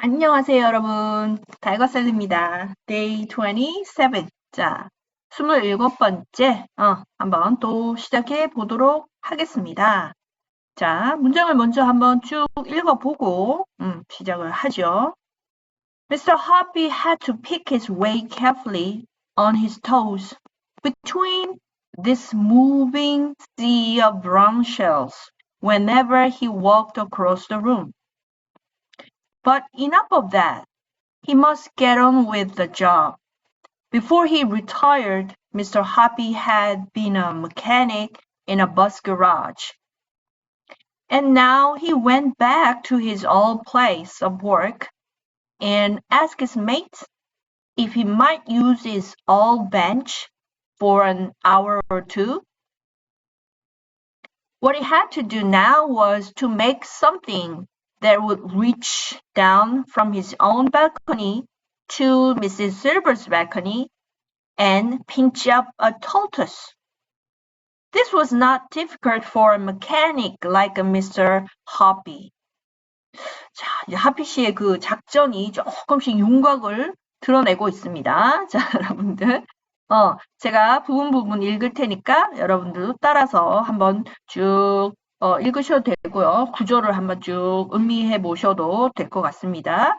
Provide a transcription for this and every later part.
안녕하세요, 여러분. 달거셀입니다. Day 27. 자, 27번째, 한번 또 시작해 보도록 하겠습니다. 자, 문장을 먼저 한번 쭉 읽어보고, 시작을 하죠. Mr. Hoppy had to pick his way carefully on his toes between this moving sea of brown shells whenever he walked across the room. But enough of that. He must get on with the job. Before he retired, Mr. Hoppy had been a mechanic in a bus garage. And now he went back to his old place of work and asked his mates if he might use his old bench for an hour or two. What he had to do now was to make something that would reach down from his own balcony to Mrs. Silver's balcony and pinch up a tortoise. This was not difficult for a mechanic like Mr. Hoppy. 자, 이제 하피 씨의 그 작전이 조금씩 윤곽을 드러내고 있습니다. 자, 여러분들. 제가 부분 읽을 테니까 여러분들도 따라서 한번 쭉 읽으셔도 되고요. 구조를 한번 쭉 음미해 보셔도 될 것 같습니다.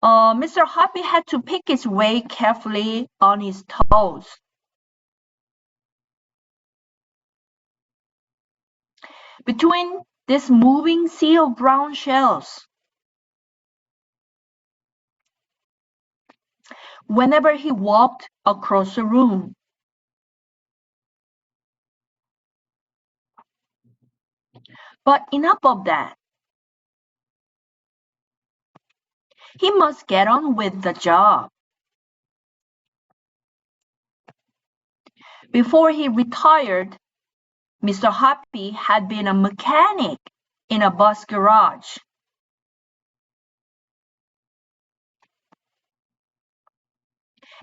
Mr. Hoppy had to pick his way carefully on his toes. Between this moving sea of brown shells. Whenever he walked across the room. But enough of that. He must get on with the job. Before he retired, Mr. Hoppy had been a mechanic in a bus garage.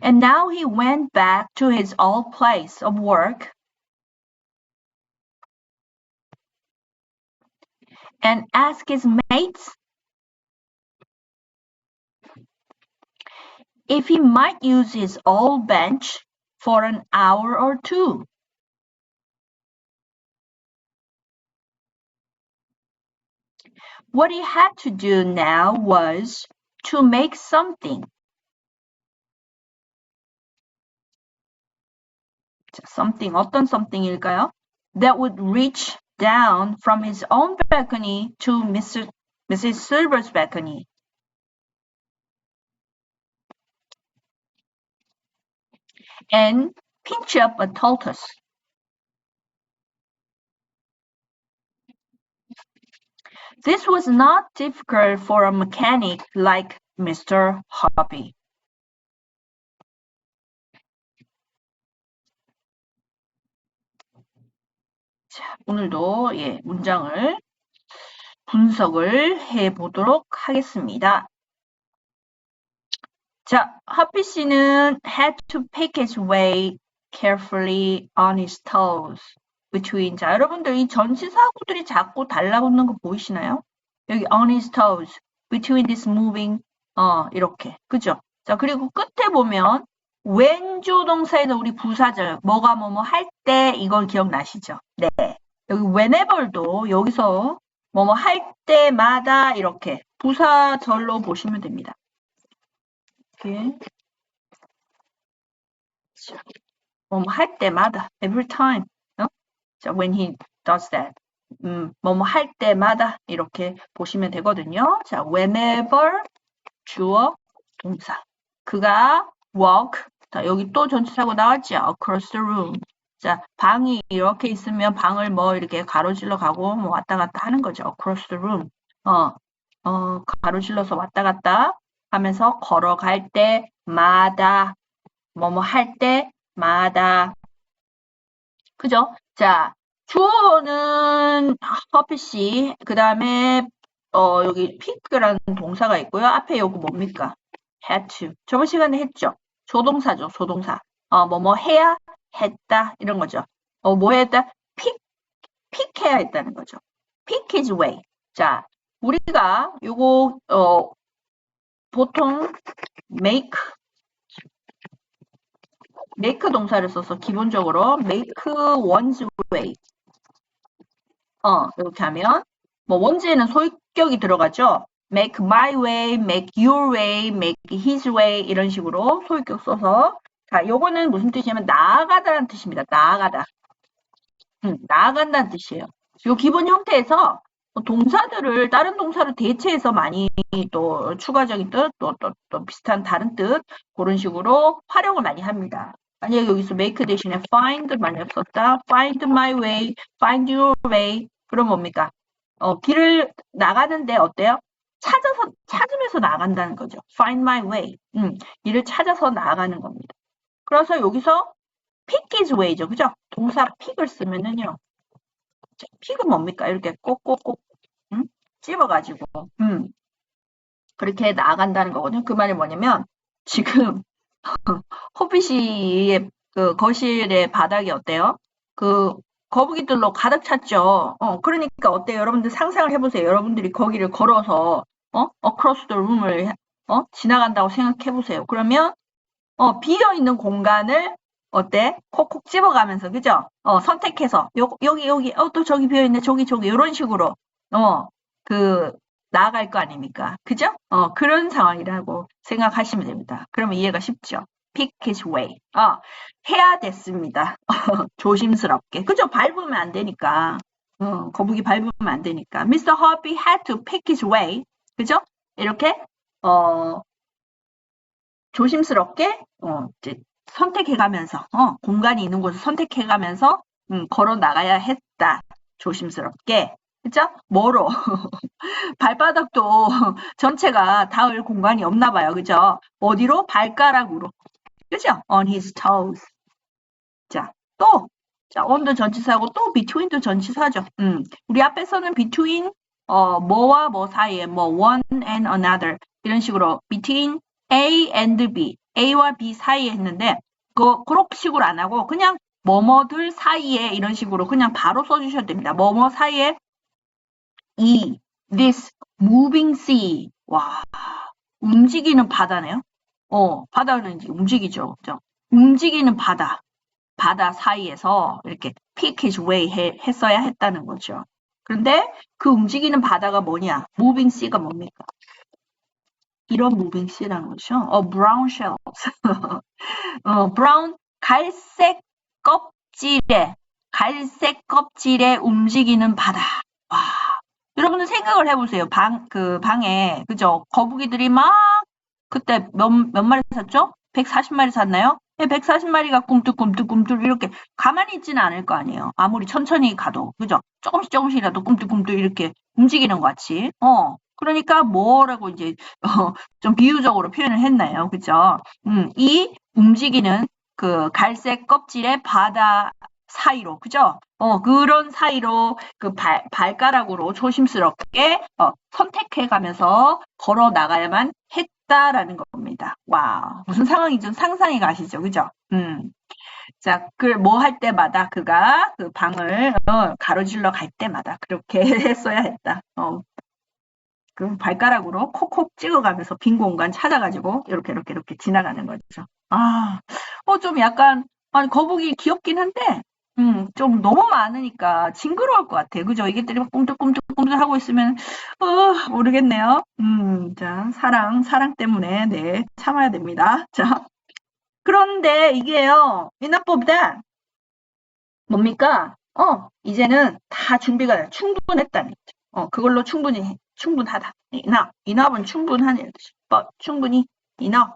And now he went back to his old place of work and asked his mates if he might use his old bench for an hour or two. What he had to do now was to make something. Something, 어떤 something일까요? That would reach down from his own balcony to Mrs. Silver's balcony. And pinch up a tortoise. This was not difficult for a mechanic like Mr. Hoppy. 자, 오늘도 문장을 분석을 해보도록 하겠습니다. 자, 하피 씨는 had to pick his way carefully on his toes. between. 자, 여러분들 이 전치사구들이 자꾸 달라붙는 거 보이시나요? 여기 on his toes, between this moving, 이렇게. 그죠? 자, 그리고 끝에 보면 왼조 동사에서 우리 부사절, 뭐가 뭐뭐 할 때 이걸 기억나시죠? 네. 여기 whenever도 여기서 뭐뭐 할 때마다 이렇게 부사절로 보시면 됩니다. 이렇게. 뭐뭐 할 때마다, every time. 자, when he does that. 뭐뭐 할 때마다 이렇게 보시면 되거든요. 자, whenever 주어 동사. 그가 walk. 자, 여기 또 전치사고 나왔죠. across the room. 자, 방이 이렇게 있으면 방을 뭐 이렇게 가로질러 가고 뭐 왔다 갔다 하는 거죠. across the room. 가로질러서 왔다 갔다 하면서 걸어갈 때마다 뭐뭐 할 때마다. 그죠? 자, 주어는 허피 씨, 그 다음에 여기 pick라는 동사가 있고요. 앞에 요거 뭡니까? had to. 저번 시간에 했죠? 조동사죠, 조동사. 뭐뭐 해야 했다 이런 거죠. 뭐 했다? pick해야 했다는 거죠. pick his way. 자, 우리가 요거 보통 make 동사를 써서 기본적으로 make one's way. 이렇게 하면 뭐 one's에는 소유격이 들어가죠. make my way, make your way, make his way 이런 식으로 소유격 써서 자, 요거는 무슨 뜻이냐면 나아가다라는 뜻입니다. 나아가다. 나아간다는 뜻이에요. 요 기본 형태에서 동사들을 다른 동사로 대체해서 많이 또 추가적인 뜻, 또 비슷한 다른 뜻 그런 식으로 활용을 많이 합니다. 만약에 여기서 make 대신에 find 만약 썼다. find my way, find your way. 그럼 뭡니까? 길을 나가는데 어때요? 찾으면서 나간다는 거죠. find my way. 길을 찾아서 나아가는 겁니다. 그래서 여기서 pick his way죠. 그죠? 동사 pick을 쓰면은요. 픽은 뭡니까? 이렇게 꼭꼭꼭 찝어가지고 그렇게 나아간다는 거거든요. 그 말이 뭐냐면 지금 호빗이의 그 거실의 바닥이 어때요? 그 거북이들로 가득 찼죠. 그러니까 어때요? 여러분들 상상을 해보세요. 여러분들이 거기를 걸어서 across the room을 지나간다고 생각해 보세요. 그러면 비어 있는 공간을 어때? 콕콕 집어가면서 그죠? 선택해서 여기 또 저기 비어 있네 저기 이런 식으로 그 나아갈 거 아닙니까? 그죠? 그런 상황이라고 생각하시면 됩니다. 그러면 이해가 쉽죠? Pick his way. 해야 됐습니다. 조심스럽게. 그죠? 밟으면 안 되니까. 거북이 밟으면 안 되니까. Mr. Hoppy had to pick his way. 그죠? 이렇게 조심스럽게 이제 선택해가면서 공간이 있는 곳을 선택해가면서 걸어 나가야 했다. 조심스럽게. 그죠? 뭐로? 발바닥도 전체가 닿을 공간이 없나 봐요. 그죠? 어디로? 발가락으로. 그죠? On his toes. 자, 또. 자, on도 전치사고 또 between도 전치사죠. 우리 앞에서는 between 뭐와 뭐 사이에 뭐 one and another 이런 식으로 between A and B, A와 B 사이에 했는데 그런 식으로 안 하고 그냥 뭐뭐들 사이에 이런 식으로 그냥 바로 써주셔도 됩니다. 뭐뭐 사이에 this moving sea. 와, 움직이는 바다네요. 바다는 이제 움직이죠. 그죠? 움직이는 바다 사이에서 이렇게 pick his way 했어야 했다는 거죠. 그런데 그 움직이는 바다가 뭐냐? moving sea가 뭡니까? 이런 moving sea라는 거죠. brown shells. brown 갈색 껍질에 움직이는 바다. 와. 여러분들 생각을 해보세요. 방에 그죠? 거북이들이 막 그때 몇 마리 샀죠? 140마리 샀나요? 140마리가 꿈틀꿈틀 이렇게 가만히 있지는 않을 거 아니에요. 아무리 천천히 가도 그죠? 조금씩이라도 꿈틀꿈틀 이렇게 움직이는 것 같이. 그러니까 뭐라고 이제 좀 비유적으로 표현을 했나요? 그죠? 이 움직이는 그 갈색 껍질의 바다 사이로 그죠? 그런 사이로 그 발가락으로 조심스럽게 선택해가면서 걸어 나가야만 했다라는 겁니다. 와, 무슨 상황이죠? 상상이 가시죠, 그죠? 자, 뭐 할 때마다 그가 그 방을 가로질러 갈 때마다 그렇게 했어야 했다. 그 발가락으로 콕콕 찍어가면서 빈 공간 찾아가지고 이렇게 지나가는 거죠. 좀 약간 아니 거북이 귀엽긴 한데 좀 너무 많으니까 징그러울 것 같아요. 그죠? 이게들이 막 꿈틀꿈틀 하고 있으면 모르겠네요. 자, 사랑 때문에 네, 참아야 됩니다. 자, 그런데 이게요. enough of that. 뭡니까? 이제는 다 준비가 충분했다는 거죠. 그걸로 충분하다. enough은 충분하다는 뜻이죠. but 충분히 enough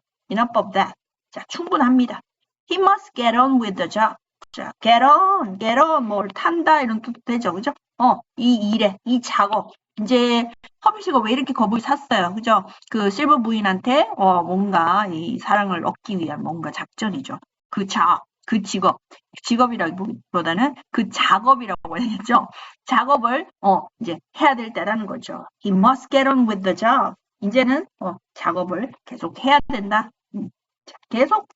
of that. 자, 충분합니다. He must get on with the job. 자, get on, 뭘 탄다 이런 뜻도 되죠, 그죠? 이 작업. 이제 허비씨가 왜 이렇게 겁을 샀어요, 그죠? 그 실버 부인한테 뭔가 이 사랑을 얻기 위한 뭔가 작전이죠. 그 직업이라기보다는 그 작업이라고 해야죠. 작업을 이제 해야 될 때라는 거죠. He must get on with the job. 이제는 작업을 계속 해야 된다. 계속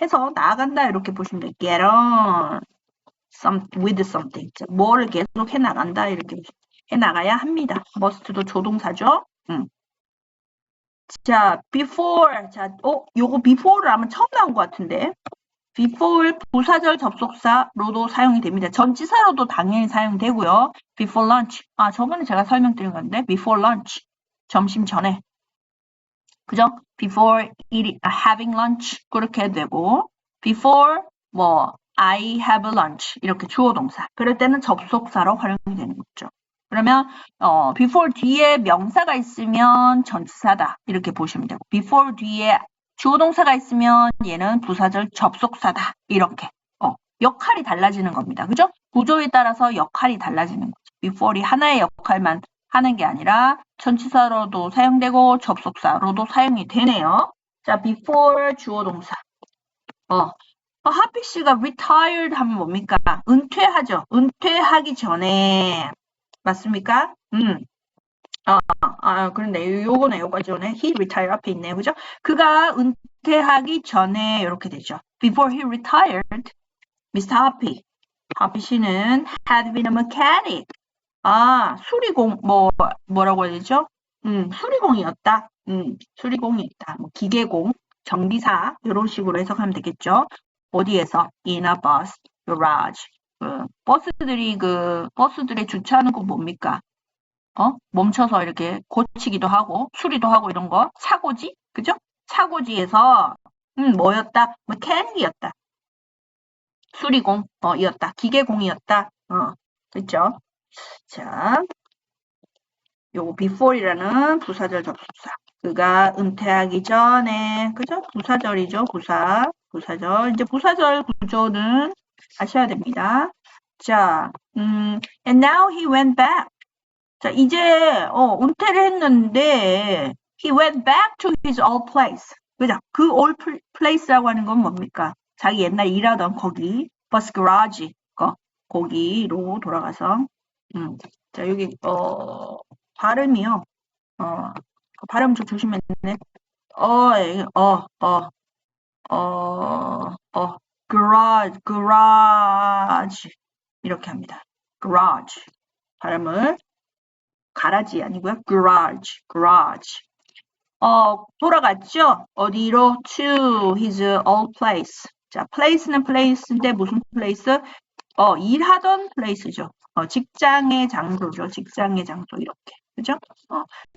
해서 나아간다 이렇게 보시면 돼요. Get on with something. 뭐를 계속 해나간다 이렇게 해나가야 합니다. must도 조동사죠. 자, before. 자, 요거 before를 아마 처음 나온 것 같은데. before 부사절 접속사로도 사용이 됩니다. 전치사로도 당연히 사용되고요. before lunch. 아, 저번에 제가 설명드린 건데, before lunch. 점심 전에. 그죠? before having lunch. 그렇게 해도 되고, before, I have lunch. 이렇게 주어 동사. 그럴 때는 접속사로 활용이 되는 거죠. 그러면, before 뒤에 명사가 있으면 전치사다. 이렇게 보시면 되고, before 뒤에 주어 동사가 있으면 얘는 부사절 접속사다. 이렇게. 역할이 달라지는 겁니다. 그죠? 구조에 따라서 역할이 달라지는 거죠. before이 하나의 역할만 하는 게 아니라 전치사로도 사용되고 접속사로도 사용이 되네요. 자, before 주어 동사. 하피 씨가 retired 하면 뭡니까? 은퇴하죠. 은퇴하기 전에. 맞습니까? 그런데 요거네, 요거 전에 he retired 앞에 있네요. 그죠? 그가 은퇴하기 전에 이렇게 되죠. Before he retired, Mr. 하피 씨는 had been a mechanic. 수리공, 뭐라고 해야 되죠? 수리공이었다. 수리공이었다. 기계공, 정비사, 이런 식으로 해석하면 되겠죠. 어디에서? In a bus garage. 버스들의 주차하는 거 뭡니까? 멈춰서 이렇게 고치기도 하고, 수리도 하고 이런 거. 차고지? 그죠? 차고지에서, 뭐였다? 메카닉이었다. 수리공, 이었다. 기계공이었다. 그죠? 자, 요거 before이라는 부사절 접속사. 그가 은퇴하기 전에, 그죠? 부사절이죠, 부사절. 이제 부사절 구조는 아셔야 됩니다. 자, and now he went back. 자, 이제, 은퇴를 했는데, he went back to his old place. 그죠? 그 old place라고 하는 건 뭡니까? 자기 옛날 일하던 거기, bus garage, 거기로 돌아가서, 자, 여기, 발음이요. 발음 좀 조심해야 되네. garage. 이렇게 합니다. garage. 발음을, 가라지 아니고요. garage. 돌아갔죠? 어디로? to his old place. 자, place는 place인데 무슨 place? 일하던 place죠. 직장의 장소죠. 직장의 장소 이렇게. 그죠?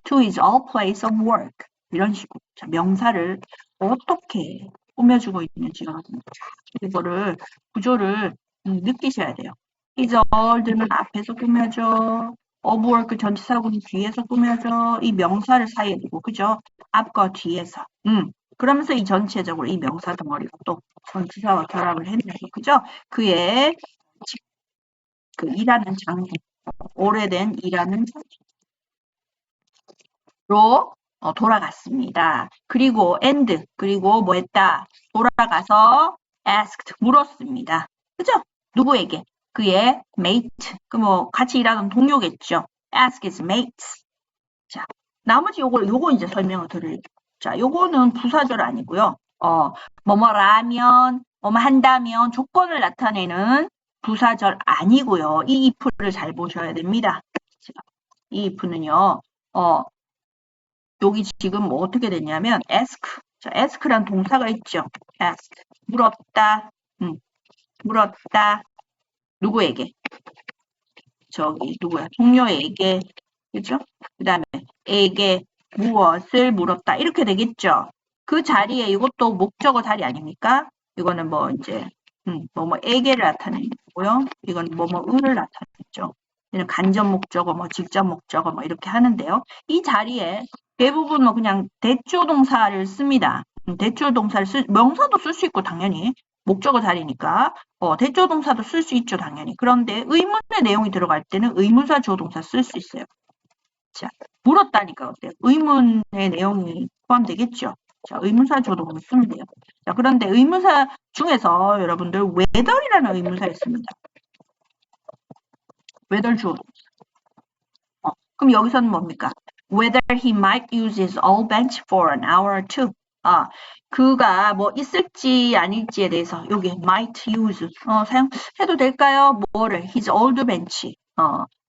to his old place of work. 이런 식으로. 자, 명사를 어떻게 꾸며주고 있는지가 이거를 구조를 느끼셔야 돼요. his old는 앞에서 꾸며줘. of work 전치사구는 뒤에서 꾸며줘. 이 명사를 사이에 두고, 그죠? 앞과 뒤에서. 그러면서 이 전체적으로 이 명사 덩어리가 또 전치사와 결합을 했네요. 그죠? 그의 그 일하는 장소, 오래된 일하는 장소로 돌아갔습니다. 그리고 and, 그리고 뭐 했다? 돌아가서 asked, 물었습니다. 그죠? 누구에게? 그의 mate, 같이 일하던 동료겠죠. ask his mates. 자, 나머지 요거 이제 설명을 드릴게요. 자, 요거는 부사절 아니고요. 뭐뭐라면, 뭐뭐 한다면 조건을 나타내는 부사절 아니고요. 이 if를 잘 보셔야 됩니다. 이 if는요. 여기 지금 뭐 어떻게 됐냐면 ask. 자, ask란 동사가 있죠. ask. 물었다. 물었다. 누구에게? 저기 누구야? 동료에게. 그죠? 그 다음에 에게 무엇을 물었다. 이렇게 되겠죠. 그 자리에 이것도 목적어 자리 아닙니까? 이거는 뭐 이제 뭐에게를 나타내는 거고요. 이건 뭐뭐을 나타내죠. 얘는 간접 목적어, 직접 목적어 이렇게 하는데요. 이 자리에 대부분 그냥 대조 동사를 씁니다. 대조 동사를 명사도 쓸 수 있고 당연히 목적어 자리니까 대조 동사도 쓸 수 있죠, 당연히. 그런데 의문의 내용이 들어갈 때는 의문사 주어 동사 쓸 수 있어요. 자, 물었다니까 어때요? 의문의 내용이 포함되겠죠. 자, 의문사 주어 동사 쓰면 돼요. 자, 그런데 의문사 중에서 여러분들 whether이라는 의문사 있습니다. whether 주어 동사. 그럼 여기서는 뭡니까? whether he might use his old bench for an hour or two. 그가 뭐 있을지 아닐지에 대해서 여기 might use 사용해도 될까요? 뭐를? his old bench.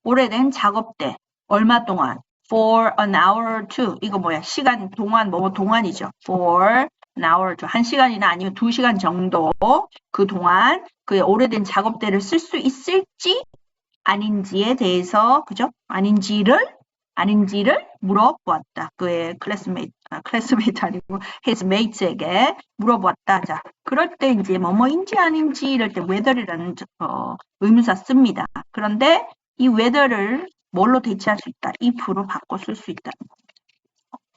오래된 작업대. 얼마 동안? for an hour or two. 이거 뭐야? 시간, 동안, 동안이죠. for an hour or two. 1시간이나 아니면 2시간 정도 그 동안 그의 오래된 작업대를 쓸 수 있을지 아닌지에 대해서, 그죠? 아닌지를 물어보았다. 그의 클래스메이트 아니고 his mate에게 물어보았다. 자, 그럴 때 이제 뭐뭐인지 아닌지 이럴 때 whether이라는 의문사 씁니다. 그런데 이 whether를 뭘로 대체할 수 있다? if로 바꿔 쓸 수 있다.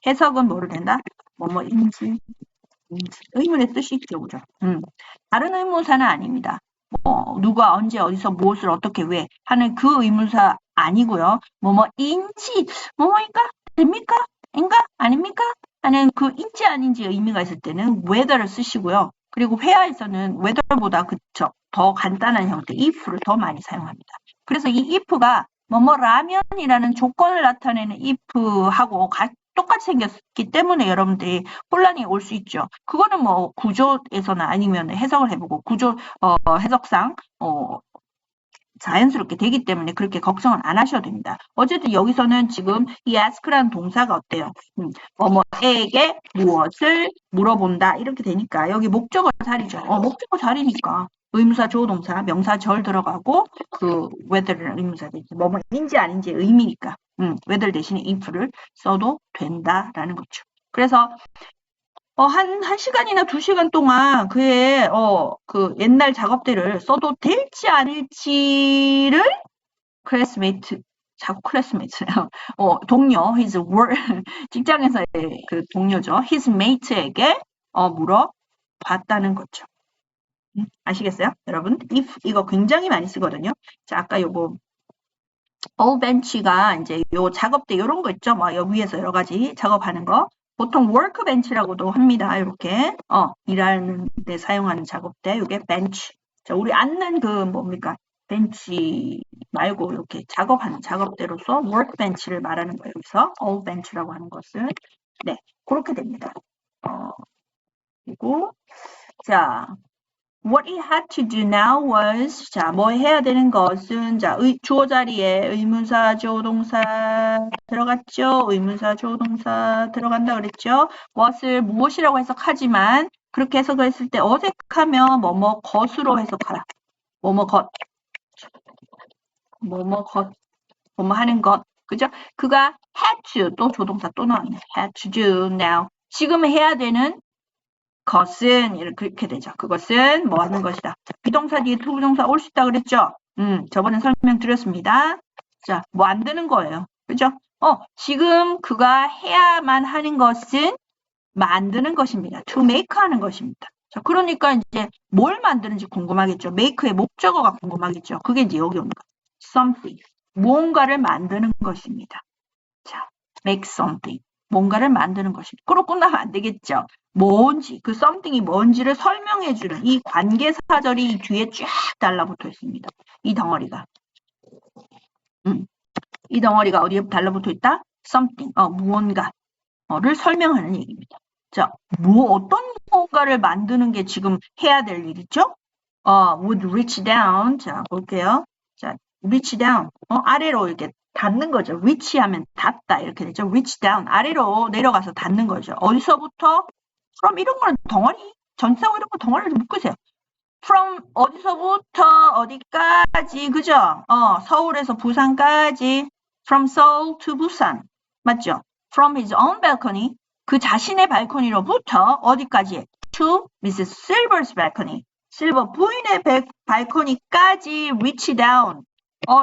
해석은 뭐로 된다? 뭐뭐인지 의문의 뜻이 있죠, 그죠? 다른 의문사는 아닙니다. 누가 언제 어디서 무엇을 어떻게 왜 하는 그 의문사 아니고요. 뭐뭐인지 뭐뭐인가 됩니까? 인가 아닙니까? 하는 그 인지 아닌지 의미가 있을 때는 whether를 쓰시고요. 그리고 회화에서는 whether보다 그쵸 더 간단한 형태 if를 더 많이 사용합니다. 그래서 이 if가 뭐뭐라면이라는 조건을 나타내는 if하고 똑같이 생겼기 때문에 여러분들이 혼란이 올 수 있죠. 그거는 뭐 구조에서나 아니면 해석을 해보고 해석상 자연스럽게 되기 때문에 그렇게 걱정은 안 하셔도 됩니다. 어쨌든 여기서는 지금 이 ask라는 동사가 어때요? 뭐뭐에게 무엇을 물어본다 이렇게 되니까 여기 목적어 자리죠. 목적어 자리니까 의문사 조동사 명사 절 들어가고 그 whether는 의문사 되지 뭐뭐인지 아닌지 의미니까 whether 대신에 if를 써도 된다라는 거죠. 그래서 한 시간이나 2시간 동안 그의 그 옛날 작업들을 써도 될지 아닐지를 자꾸 클래스메이트네요. 동료, his work, 직장에서의 그 동료죠. his mate에게 물어봤다는 거죠. 아시겠어요? 여러분? if 이거 굉장히 많이 쓰거든요. 자, 아까 요거 all bench가 이제 요 작업대 이런 거 있죠. 막 여기 위에서 여러 가지 작업하는 거. 보통 workbench라고도 합니다. 이렇게 일하는 데 사용하는 작업대. 이게 bench. 자, 우리 앉는 그 뭡니까? 벤치 말고 이렇게 작업하는 작업대로서 workbench를 말하는 거예요. 여기서 all bench라고 하는 것을 네 그렇게 됩니다. 그리고 자. What he had to do now was 자, 뭐 해야 되는 것은 자, 주어 자리에 의문사 조동사 들어갔죠. 의문사 조동사 들어간다 그랬죠. what을 무엇이라고 해석하지만 그렇게 해석을 했을 때 어색하면 뭐뭐 것으로 해석하라. 뭐뭐 것. 뭐뭐 하는 것. 그죠? 그가 had to 또 조동사 또 나왔네. had to do now. 지금 해야 되는 것은 이렇게 되죠. 그것은 뭐 하는 것이다. 비동사 뒤에 투부정사 올 수 있다 그랬죠. 저번에 설명드렸습니다. 자, 뭐 안 되는 거예요. 그죠? 지금 그가 해야만 하는 것은 만드는 것입니다. to make 하는 것입니다. 자, 그러니까 이제 뭘 만드는지 궁금하겠죠. make의 목적어가 궁금하겠죠. 그게 이제 여기 오는 거. something. 무언가를 만드는 것입니다. 자, make something. 뭔가를 만드는 것입니다. 그로 끝나면 안 되겠죠. 뭔지, 그 something이 뭔지를 설명해주는 이 관계사절이 이 뒤에 쫙 달라붙어 있습니다. 이 덩어리가. 이 덩어리가 어디에 달라붙어 있다? something, 무언가를 설명하는 얘기입니다. 자, 어떤 무언가를 만드는 게 지금 해야 될 일이죠? would reach down. 자, 볼게요. 자, reach down. 아래로 이렇게 닿는 거죠. reach 하면 닿다 이렇게 되죠. reach down. 아래로 내려가서 닿는 거죠. 어디서부터? from 이런 거는 덩어리. 전치사고 이런 거 덩어리를 묶으세요. from 어디서부터 어디까지 그죠? 서울에서 부산까지 from Seoul to Busan. 맞죠? from his own balcony. 그 자신의 발코니로부터 어디까지? to Mrs. Silver's balcony. 실버 부인의 발코니까지 reach down.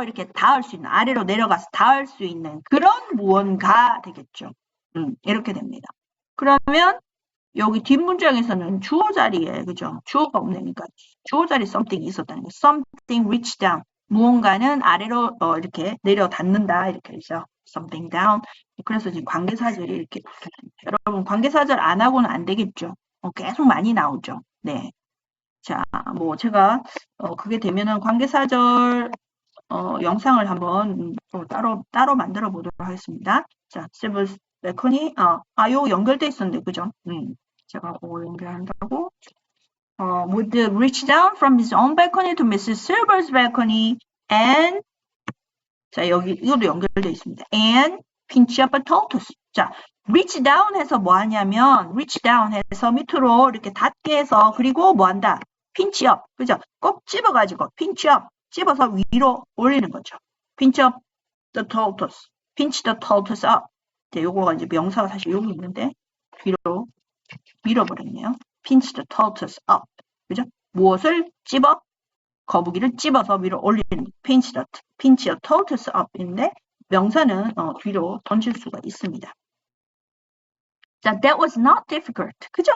이렇게 닿을 수 있는, 아래로 내려가서 닿을 수 있는 그런 무언가 되겠죠. 이렇게 됩니다. 그러면 여기 뒷문장에서는 주어 자리에, 그죠? 주어가 없으니까 주어 자리에 something이 있었다는 거예요. something reach down. 무언가는 아래로 이렇게 내려 닿는다. 이렇게 되죠. something down. 그래서 지금 관계사절이 이렇게 여러분 관계사절 안 하고는 안 되겠죠. 계속 많이 나오죠. 네. 자, 뭐 제가 그게 되면은 관계사절 영상을 한번 또 따로 만들어 보도록 하겠습니다. 자, Silver's balcony. 요 연결돼 있었는데, 그죠? 제가 그거 연결한다고. would reach down from his own balcony to Mrs. Silver's balcony and 자, 여기 이것도 연결돼 있습니다. and pinch up a tortoise. 자, reach down 해서 뭐 하냐면 reach down 해서 밑으로 이렇게 닿게 해서 그리고 뭐 한다? pinch up. 그죠? 꼭 집어가지고 pinch up. 집어서 위로 올리는 거죠. pinch up the tortoise. pinch the tortoise up. 네, 요거가 이제 명사가 사실 여기 있는데 뒤로 밀어버렸네요. pinch the tortoise up. 그죠? 무엇을 집어? 거북이를 집어서 위로 올리는 pinch the tortoise up인데 명사는 뒤로 던질 수가 있습니다. 자, that was not difficult. 그죠?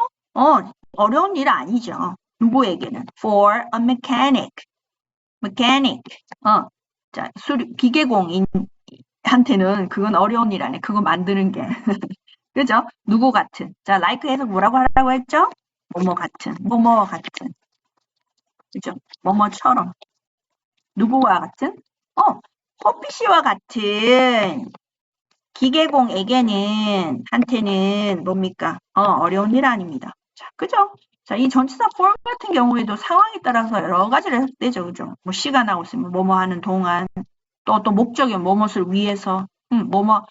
어려운 일 아니죠. 누구에게는? For a mechanic. 자, 기계공인한테는 그건 어려운 일 아니에요. 그거 만드는 게. 그죠? 누구 같은. 자, like 해서 뭐라고 하라고 했죠? 뭐뭐 같은. 뭐뭐와 같은. 그죠? 뭐뭐처럼. 누구와 같은? 호피 씨와 같은 기계공에게는 한테는 뭡니까? 어려운 일 아닙니다. 자, 그죠? 자, 이 전치사 for 같은 경우에도 상황에 따라서 여러 가지를 해석되죠. 그죠? 뭐 시가 나오고 있으면 뭐뭐 하는 동안 또 어떤 목적이 뭐뭇을 위해서 뭐뭐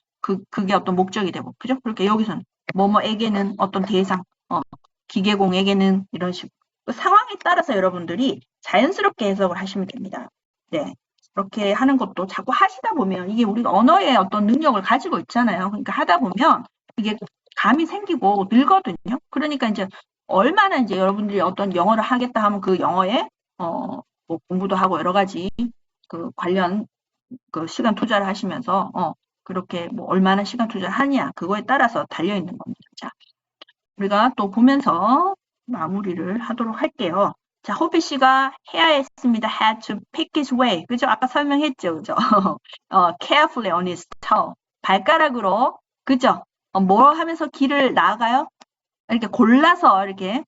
그게 어떤 목적이 되고 그죠? 그렇게 여기서는 뭐뭐에게는 어떤 대상 기계공에게는 이런 식으로 상황에 따라서 여러분들이 자연스럽게 해석을 하시면 됩니다. 네. 그렇게 하는 것도 자꾸 하시다 보면 이게 우리가 언어의 어떤 능력을 가지고 있잖아요. 그러니까 하다 보면 이게 감이 생기고 늘거든요. 그러니까 이제 얼마나 이제 여러분들이 어떤 영어를 하겠다 하면 그 영어에 뭐 공부도 하고 여러 가지 그 관련 그 시간 투자를 하시면서 그렇게 뭐 얼마나 시간 투자를 하냐 그거에 따라서 달려 있는 겁니다. 자, 우리가 또 보면서 마무리를 하도록 할게요. 자, 호피 씨가 해야 했습니다. had to pick his way. 그죠? 아까 설명했죠. 그죠? carefully on his toe. 발가락으로, 그죠? 뭐 하면서 길을 나아가요? 이렇게 골라서 이렇게,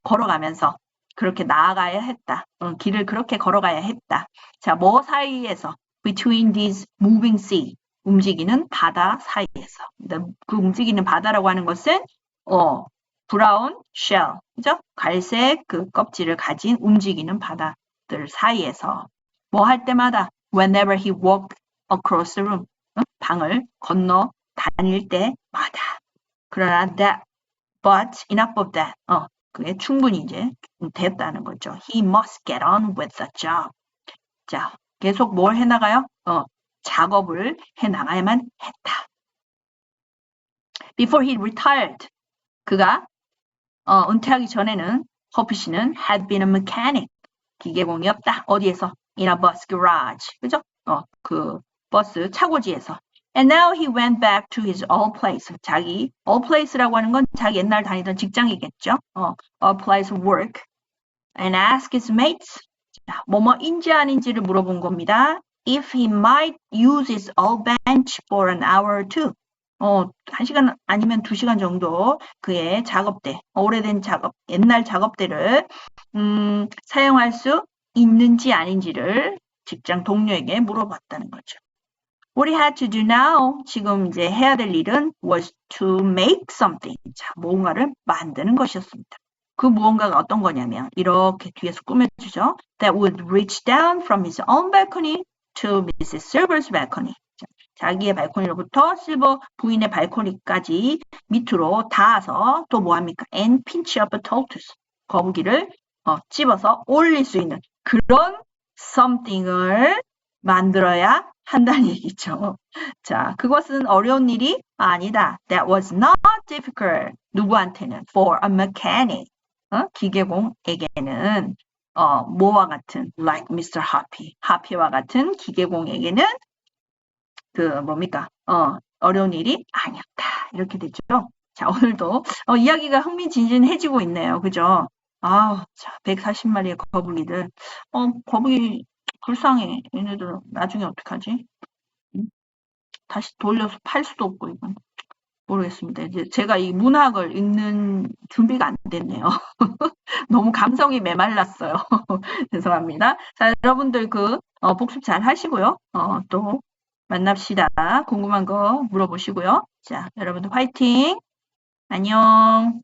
걸어가면서 그렇게 나아가야 했다. 길을 그렇게 걸어가야 했다. 자, 뭐 사이에서? between these moving sea. 움직이는 바다 사이에서. 그 움직이는 바다라고 하는 것은, 브라운 쉘, 그죠? 갈색 그 껍질을 가진 움직이는 바다들 사이에서 뭐 할 때마다 whenever he walked across the room, 방을 건너 다닐 때마다. 그러나 but enough of that, 그게 충분히 이제 됐다는 거죠. He must get on with the job. 자, 계속 뭘 해나가요? 작업을 해나가야만 했다. Before he retired, 그가 은퇴하기 전에는 호피 씨는 had been a mechanic, 기계공이었다. 어디에서? In a bus garage. 그죠? 그 버스 차고지에서. And now he went back to his old place. 자기 old place라고 하는 건 자기 옛날 다니던 직장이겠죠? old place of work. And asked his mates. 자, 뭐뭐인지 아닌지를 물어본 겁니다. If he might use his old bench for an hour or two. 1시간 아니면 2시간 정도 그의 작업대, 오래된 작업, 옛날 작업대를 사용할 수 있는지 아닌지를 직장 동료에게 물어봤다는 거죠. What he had to do now, 지금 이제 해야 될 일은 was to make something. 자, 무언가를 만드는 것이었습니다. 그 무언가가 어떤 거냐면 이렇게 뒤에서 꾸며주죠. That would reach down from his own balcony to Mrs. Silver's balcony. 자기의 발코니로부터 실버 부인의 발코니까지 밑으로 닿아서 또 뭐합니까? And pinch up a tortoise. 거북이를 집어서 올릴 수 있는 그런 something을 만들어야 한다는 얘기죠. 자, 그것은 어려운 일이 아니다. That was not difficult. 누구한테는? For a mechanic. 기계공에게는 뭐와 같은 like Mr. Hoppy. 하피와 같은 기계공에게는 그 뭡니까? 어려운 일이 아니었다. 이렇게 되죠. 자, 오늘도 이야기가 흥미진진해지고 있네요. 그죠? 자, 140마리의 거북이들. 거북이 불쌍해. 얘네들 나중에 어떡하지? 다시 돌려서 팔 수도 없고 이건 모르겠습니다. 이제 제가 이 문학을 읽는 준비가 안 됐네요. 너무 감성이 메말랐어요. 죄송합니다. 자, 여러분들 그 복습 잘 하시고요. 또 만납시다. 궁금한 거 물어보시고요. 자, 여러분들 화이팅! 안녕!